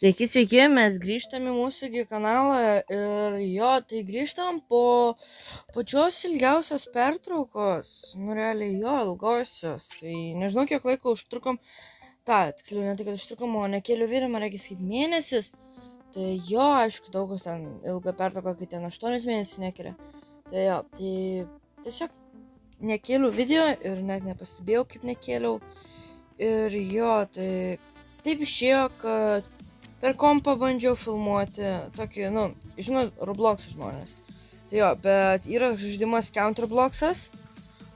Sveiki, sveiki, mes grįžtam į mūsų kanalą ir tai grįžtam po pačios ilgiausios pertraukos, realiai ilgosios, tai nežinau kiek laiko užtrukom, tiksliau ne tai, kad užtrukom, o nekėliau video, man reikės kaip mėnesis, tai aišku, daug kas ten ilgą pertrauką, kai ten 8 mėnesių nekėlė, tai tiesiog nekėliau video ir net nepastebėjau, kaip nekėliau ir tai taip išėjo, kad per kompą bandžiau filmuoti tokį, žinot, Roblox žmonės. Tai bet yra žaidimas Counterblocksas.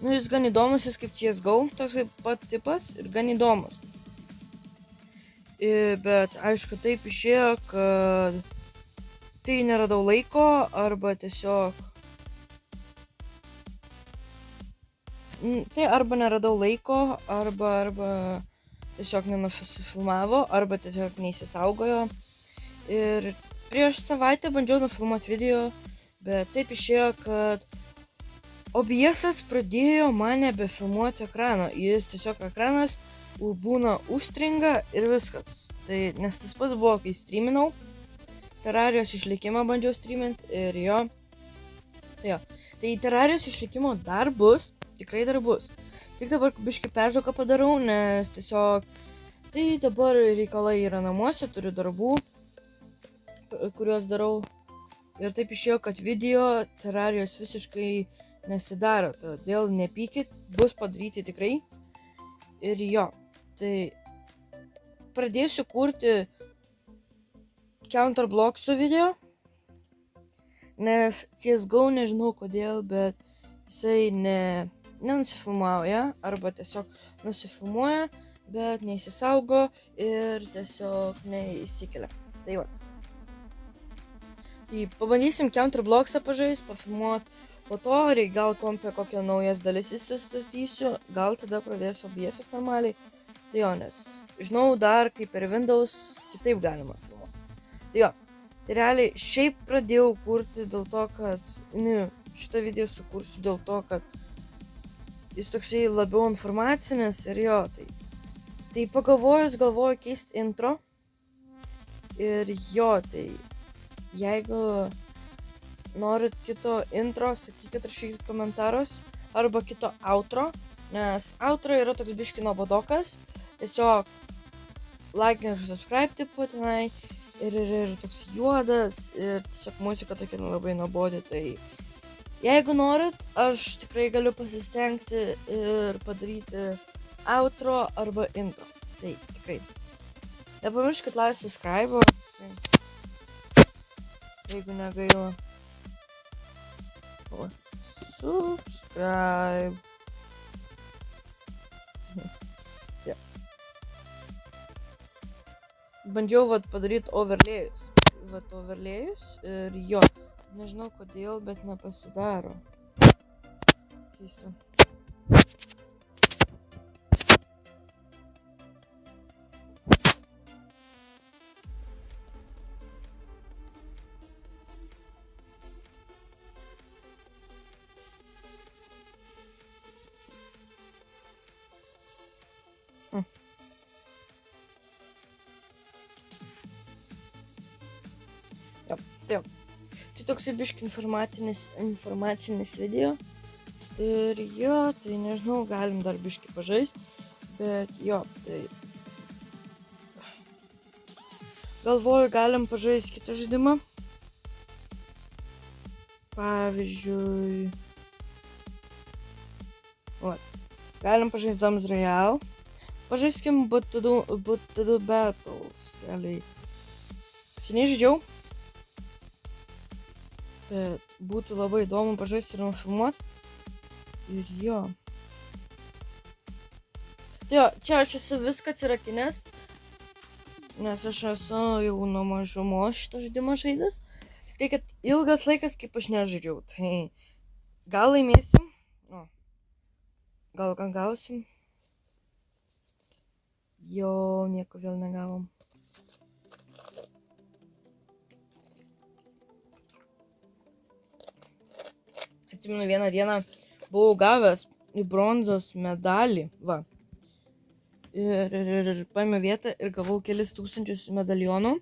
Jis gan įdomus, jis kaip CSGO, toks pat tipas ir gan įdomus. Bet aišku, taip išėjo, kad tai neradau laiko arba tiesiog... Tai arba neradau laiko, arba tiesiog nenufilmavo, arba tiesiog neįsisaugojo. Ir prieš savaitę bandžiau nufilmuoti video, bet taip išėjo, kad OBS pradėjo man nebefilmuoti ekrano. Jis tiesiog ekranas būna užstringa ir viskas. Tai nes tas pats buvo, kai streaminau. Terrarijos išlikimą bandžiau streaminti ir Tai Terrarijos išlikimo dar bus, tikrai dar bus. Tik dabar biškį pertrauką padarau, nes tiesiog tai dabar reikalai yra namuose, turiu darbų, kuriuos darau. Ir taip išėjo, kad video Terrarijos visiškai nesidaro, todėl nepykit, bus padaryti tikrai. Ir tai pradėsiu kurti Counterblocksų video, nes CSGO nežinau kodėl, bet jisai nenusifilmuoja, arba tiesiog nusifilmuoja, bet neįsisaugo ir tiesiog neįsikelia. Tai pabandysim Counterblocksą pažaisti, pafilmuoti, po to gal kompė kokią naujas dalis įsistatysiu, gal tada pradėsiu OBS normaliai. Tai nes žinau dar, kaip per Windows kitaip galima filmuoti. Tai realiai šiaip pradėjau kurti dėl to, kad šitą video sukursiu dėl to, kad jis toksai labiau informacinis ir tai galvoju keisti intro. Ir tai jeigu norit kito intro, sakykit, rašykit komentarus, arba kito outro, nes outro yra toks biškį nuobodokas, tiesiog like ir subscribe tipo tenai, ir toks juodas, ir tiesiog muzika tokia labai nuobodi, tai jeigu norit, aš tikrai galiu pasistengti ir padaryti outro arba intro. Tai tikrai. Nepamirškit like, subscribe, jeigu negaila. Subscribe. Bandžiau padaryti overlėjus. Overlėjus ir nežinau kodėl, bet nepasidaro. Keista. Tai toks biškį informacinis video. Ir tai nežinau, galim dar biškį pažaisti. Bet tai galvoju, galim pažaisti kitą žaidimą. Pavyzdžiui, galim pažaisti Zombies Royale. Pažaiskim But2Do Battles. Realiai seniai žaidžiau, bet būtų labai įdomu pažaisti ir nufilmuoti. Ir čia aš esu viską atsirakinęs, nes aš esu jau nuo mažumos šitą žaidimą žaidęs. Tai kad ilgas laikas, kaip aš nežaidžiau, tai gal laimėsim, gal gausim. Nieko vėl negavom. Atsimenu, vieną dieną buvau gavęs į bronzos medalį, ir paėmiau vietą ir gavau kelis tūkstančius medalionų.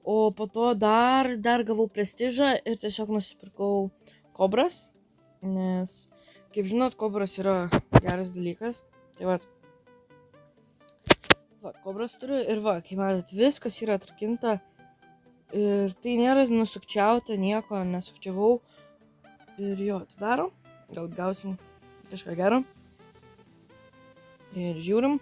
O po to dar gavau prestižą ir tiesiog nusipirkau kobras, nes, kaip žinot, kobras yra geras dalykas. Tai va, kobras turiu ir va, kaip matot, viskas yra atrakinta ir tai nėra nusukčiauta, nieko nesukčiavau. Ir jo, atidarom, gal gausim kažką gero. Ir žiūrim.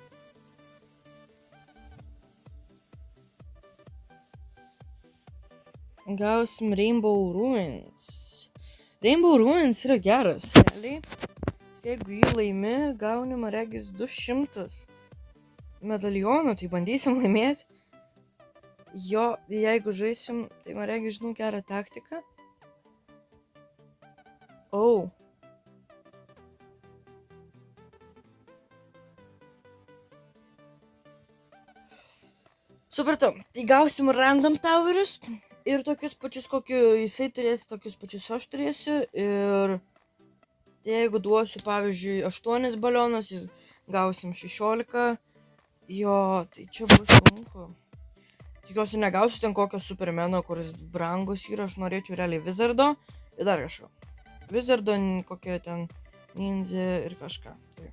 Gausim Rainbow Ruins. Rainbow Ruins yra geras, realiai. Jeigu jį laimi, gauni, man regis, 200 medalionų, tai bandysim laimėti. Jo, jeigu žaisim, tai man regis, žinau gerą taktiką. Supratau, tai gausim random towerius ir tokius pačius, kokiu jisai turės, tokius pačius aš turėsiu. Ir tai jeigu duosiu, pavyzdžiui, 8 balionus, jis gausim 16. Jo, tai čia bus sunku. Tikiuosi negausiu ten kokio Supermano, kuris brangus yra, aš norėčiau realiai Wizardo ir dar kažko. Wizardo, kokio ten Ninja ir kažką. Tai.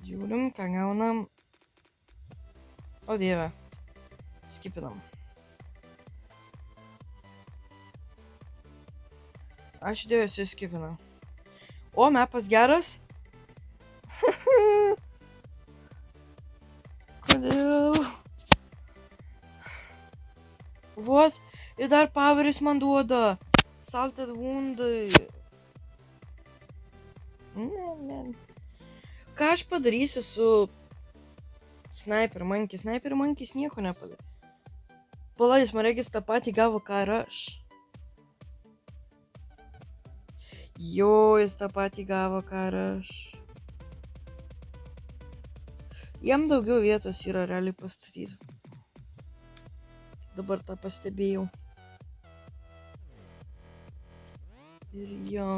Žiūrim, ką gaunam. O dieve. Skipinam. Aš dėjusi skipinam. O, mapas geras. Kodėl? What? Ir dar poweris man duoda. Salted woundai. Ne. Ką aš padarysiu su Sniper Monkey? Sniper Monkey nieko nepadarė. Pala, jis man regis tą patį gavo, ką ir aš. Jo, jis tą patį gavo, ką ir aš. Jam daugiau vietos yra realiai pastatyti. Dabar tą pastebėjau. Ir jo.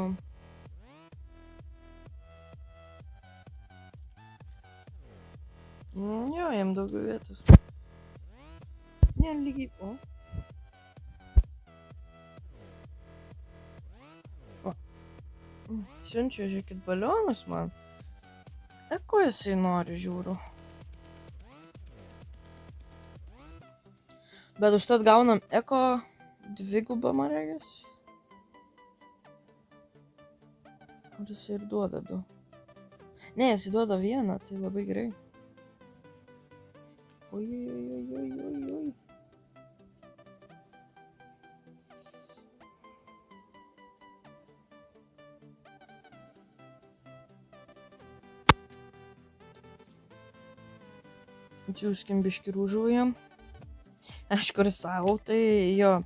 Jo, jam daugiau vietos. Ne, lygiai. O. Siunčia, žiūrėkit, balionus man. Ko jisai nori, žiūriu. Bet užtat gaunam eko dvigubą, man regis. Ar jisai ir duoda 2? Ne, jisai duoda 1, tai labai gerai. Oi. Atsiųskim biškį rūžuojam. Aišku, ir savo, tai jo.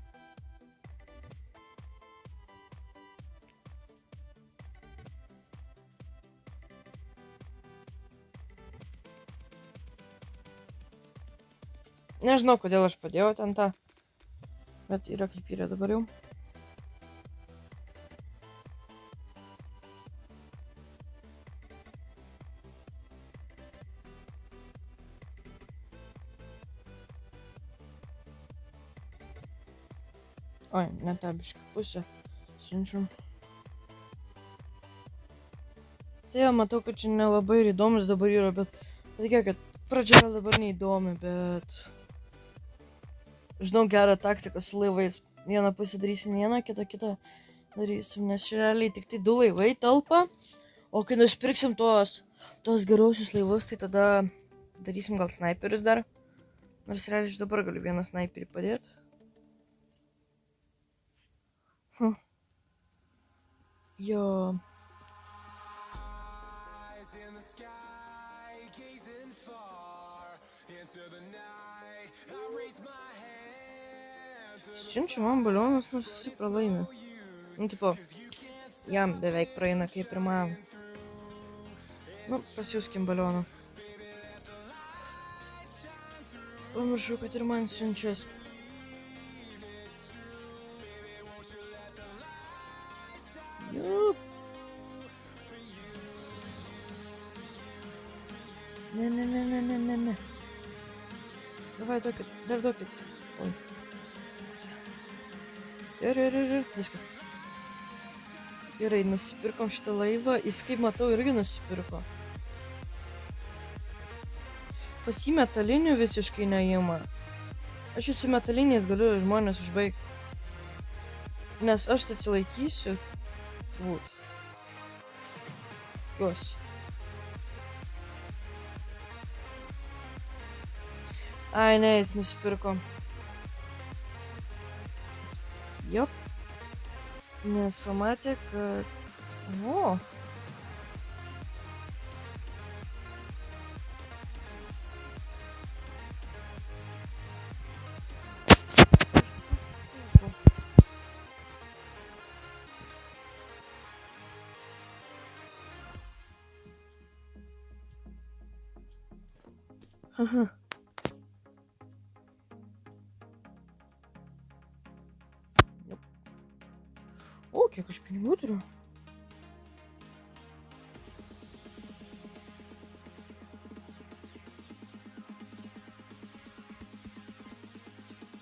Nežinau, kodėl aš padėjau ten tą. Bet yra kaip yra dabar jau. Oi, ne tą biškį pusę. Siunčiu. Tai jau matau, kad čia nelabai ir įdomus dabar yra, bet patikėjau, kad pradžia gal dabar neįdomi, bet žinau gerą taktiką su laivais. Vieną pusę darysim vieną, kitą darysim, nes realiai tik tai 2 laivai telpa, o kai nusipirksim tos gerosius laivus, tai tada darysim gal snaiperius dar. Nors realiai aš dabar galiu vieną snaiperį padėti. Jo. Siunčia man balionus, nors jisai pralaimi. Nu, tipo, jam beveik praeina kaip ir man. Nu, pasiūskim balioną. Pamiršau, kad ir man siunčias. Ne. Davai, duokit, dar duokit. Oi. Ir, viskas. Gerai, nusipirkom šitą laivą, jis kaip matau irgi nusipirko. Pas jį metalinių visiškai neįma. Aš su metaliniais galiu žmonės užbaigti. Nes aš tai atsilaikysiu. Turbūt. Tikiuosi. Ai, ne, jis nusipirko. Jop. Nes pamatė, kad... O. Haha. O, kiek aš pinigų turiu.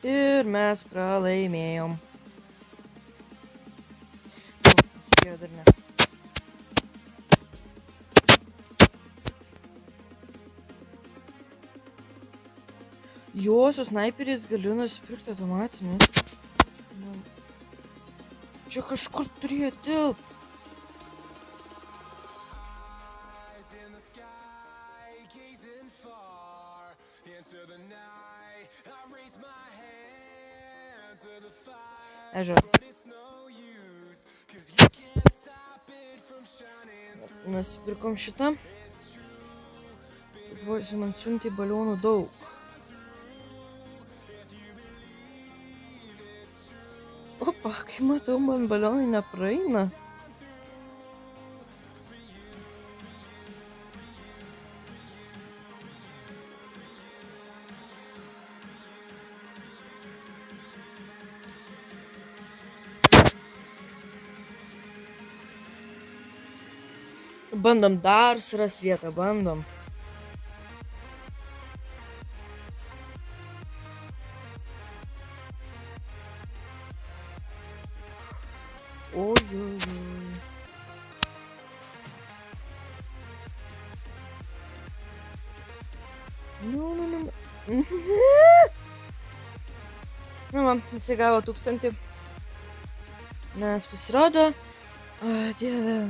Ir mes pralaimėjom. Čia dar ne. Jo, su snaiperiais galiu nusipirkti automatinį. Čia kažkur turėjo tilpt. Ežer. Nusipirkom šitą. Man siuntė balionų daug. Opa, kai matau, man balionai nepraeina. Bandom dar suras vietą, bandom. Ojojoj. Nu. Nu man, jisai gavo 1000. Nes pasirodo. O, dieve.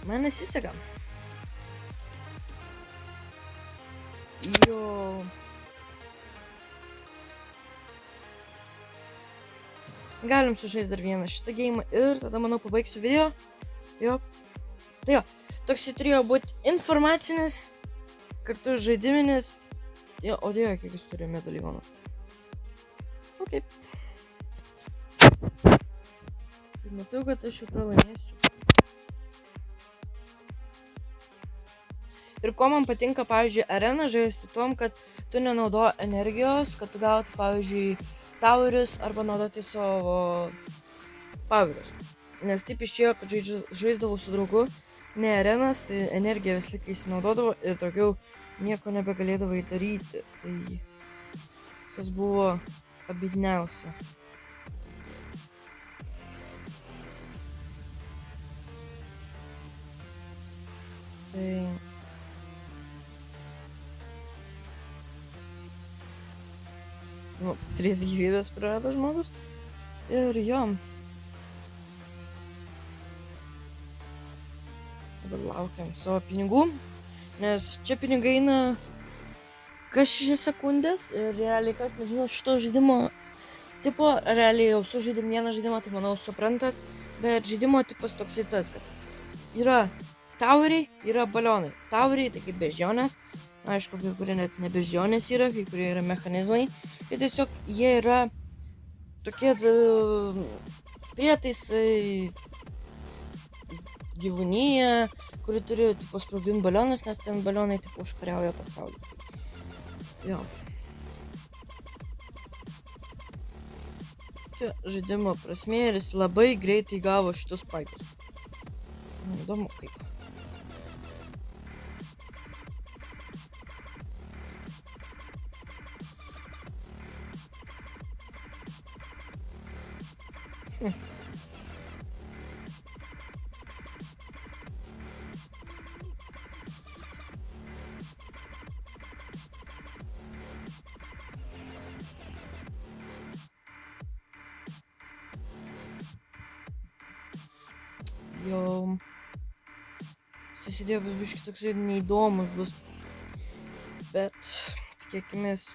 Man nesiseka. Jo. Galim sužaisti dar vieną šitą geimą ir tada, manau, pabaigsiu video. Jo. Tai jo, toks turėjo būti informacinis, kartu žaidiminis. Jo, o dieve, kiek jis turi medalionų. Ok. Kaip matau, kad aš jau pralaimėsiu. Ir kuo man patinka, pavyzdžiui, areną žaisti tuom, kad tu nenaudoji energijos, kad tu gauti, pavyzdžiui, towerius arba naudoti savo powerius. Nes taip išėjo, kad žaisdavau su draugu, ne arenas, tai energija vis likai įsinaudodavo ir daugiau nieko nebegalėdavai daryti. Tai kas buvo abidniausia. Tai... Nu, 3 gyvybės prarado žmogus. Ir jo. Dabar laukiam savo pinigų. Nes čia pinigai eina kas 6 sekundės. Ir realiai kas nežino šito žaidimo tipo. Realiai jau sužaidėm vieną žaidimą, tai manau suprantat. Bet žaidimo tipas toksai tas, kad yra toweriai, yra balionai. Toweriai tai kaip beždžionės. Aišku, kai kurie net ne beždžionės yra, kai kurie yra mechanizmai. Ir tiesiog jie yra tokie prietaisai, gyvūnyje, kuri turi sprogdinti balionus, nes ten balionai užkariauja pasaulį. Jo. Čia žaidimo prasmė ir jis labai greitai gavo šitus spaikus. Įdomu kaip. jau susidėjo biškai toksai neįdomus bus, bet tikėkimės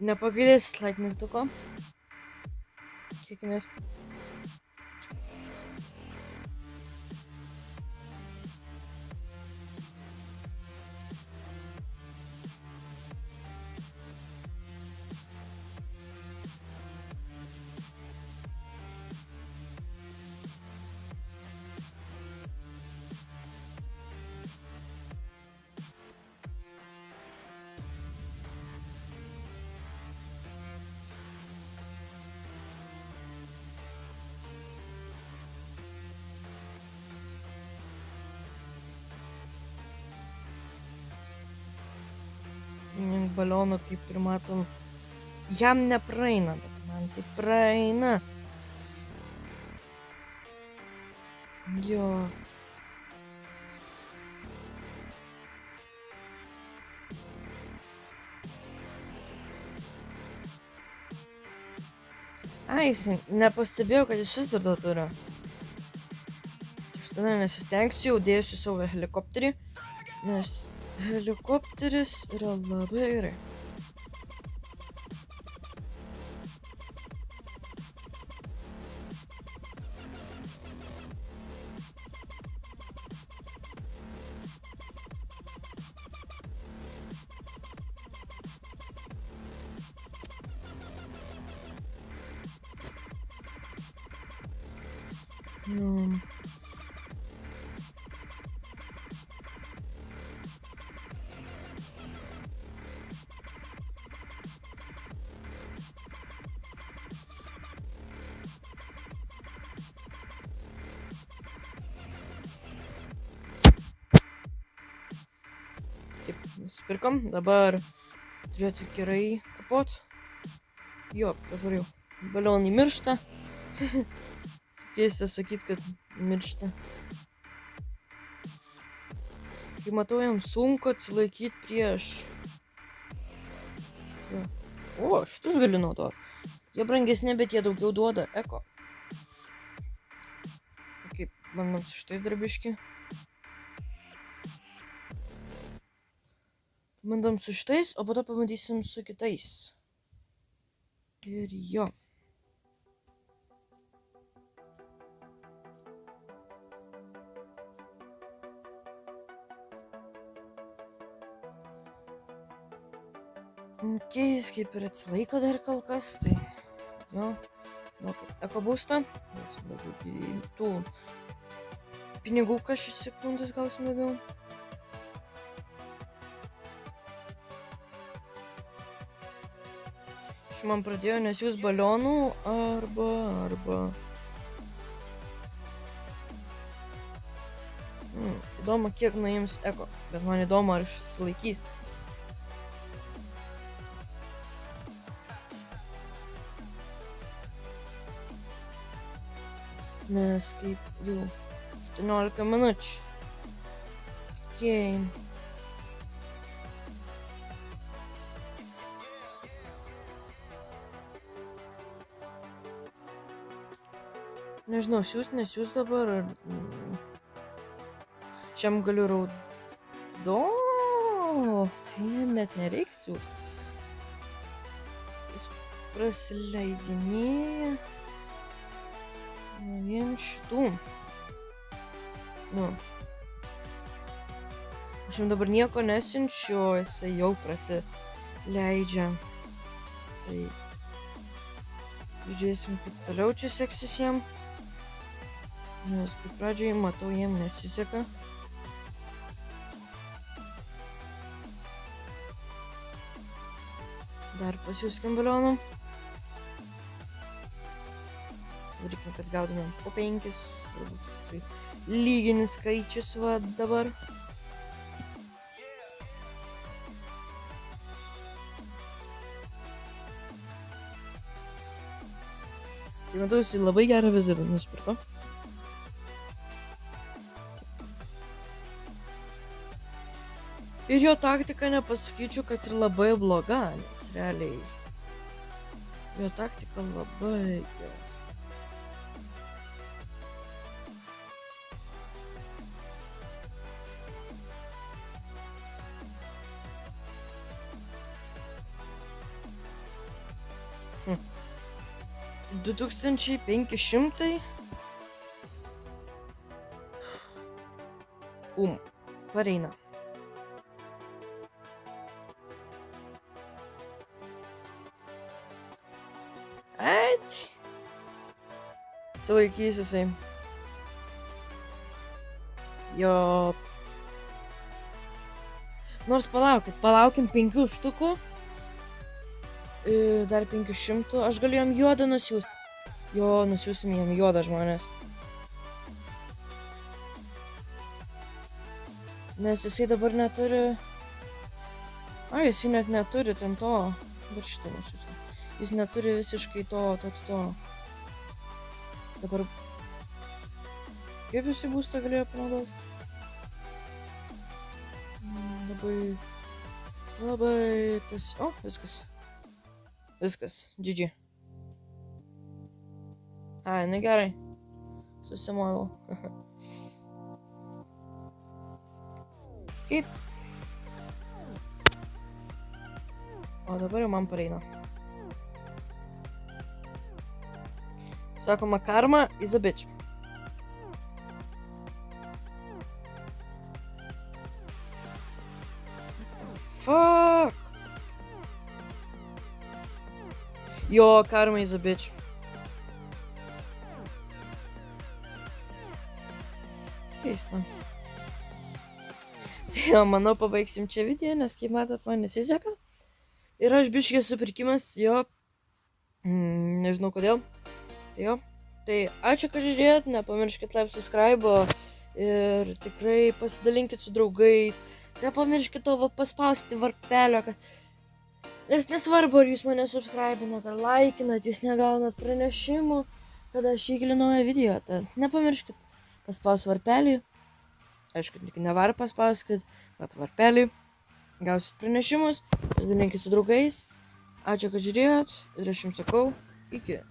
nepagailės like mygtuko, tikėkimės. Baliono, kaip ir matom, jam nepraeina, bet man tai praeina. Jo. Ai, jis nepastebėjo, kad jis vis dar to turi. Tai štai nesistengsiu, jau dėsiu savo helikopterį, nes helikopteris yra labai gerai. Taip, nusipirkom, dabar turėtų gerai kapot. Jo, dabar jau balionai miršta. Keista sakyt, kad miršta. Kai matau, jam sunku atsilaikyti prieš. Jo. O, šitus galiu naudoti. Jie brangesni, bet jie daugiau duoda eko. Kaip, bandom su šitais darbiški. Bandom su šitais, o po to pamatysim su kitais. Ir jo. Jis kaip ir atsilaiko dar kol kas, tai jo. Eko būstą. Tų pinigų kažkas sekundės gausim daugiau. Man pradėjo nesiūs balionų arba. Įdomu, kiek nuims eko, bet man įdomu, ar aš atsilaikys. Nes kaip jau 18 minučių. Okay. Nežinau, nesiūs dabar, ar... Šiam galiu tai jam net nereiks siūs. Jis prasileidinėja vien šitų. Aš jam dabar nieko nesiunčiu, jisai jau prasileidžia. Tai žiūrėsim, kaip toliau čia seksis jam. Nes kaip pradžioje matau, jiem nesiseka. Dar pasiūskim balionų. Darykime, kad gautumėm po 5. Galbūt toksai lyginis skaičius va dabar. Tai matau, jis labai gerą vizirą nusipirko. Ir jo taktika nepasakyčiau, kad ir labai bloga, nes realiai jo taktika labai gera. 2500. Pareina. Eit. Atsilaikys jisai. Jo. Nors palaukim 5 štukų. Dar 500. Aš galiu jam juodą nusiųsti. Jo, nusiųsim jam juodą, žmonės. Nes jisai dabar neturi... Jisai net neturi ten to. Dar šitą nusiųsim. Jis neturi visiškai to. Dabar... Kaip jisai būstą galėjo panaudoti? Labai tas... Viskas. GG. Nu gerai. Susimoviau. Kaip? O dabar jau man pareina. Sakoma, karma is a bitch. Fuck. Jo, karma is a bitch. Keista. Tai jo, manau, pabaigsim čia video, nes kaip matot, man nesiseka. Ir aš biškį supirkimas, jo. Nežinau kodėl. Tai jo. Tai ačiū, kad žiūrėjot, nepamirškit like, subscribe ir tikrai pasidalinkit su draugais. Nepamirškit to paspausti varpelio, kad... Nes nesvarbu, ar jūs mane subscribinat ar laikinat, jūs negaunat pranešimų, kada aš įkeliu naują video. Tad nepamirškit paspausti varpelį. Aišku, tik ne varpą paspauskit, bet varpelį. Gausit pranešimus, pasidalinkit su draugais. Ačiū, kad žiūrėjot ir aš jums sakau, iki.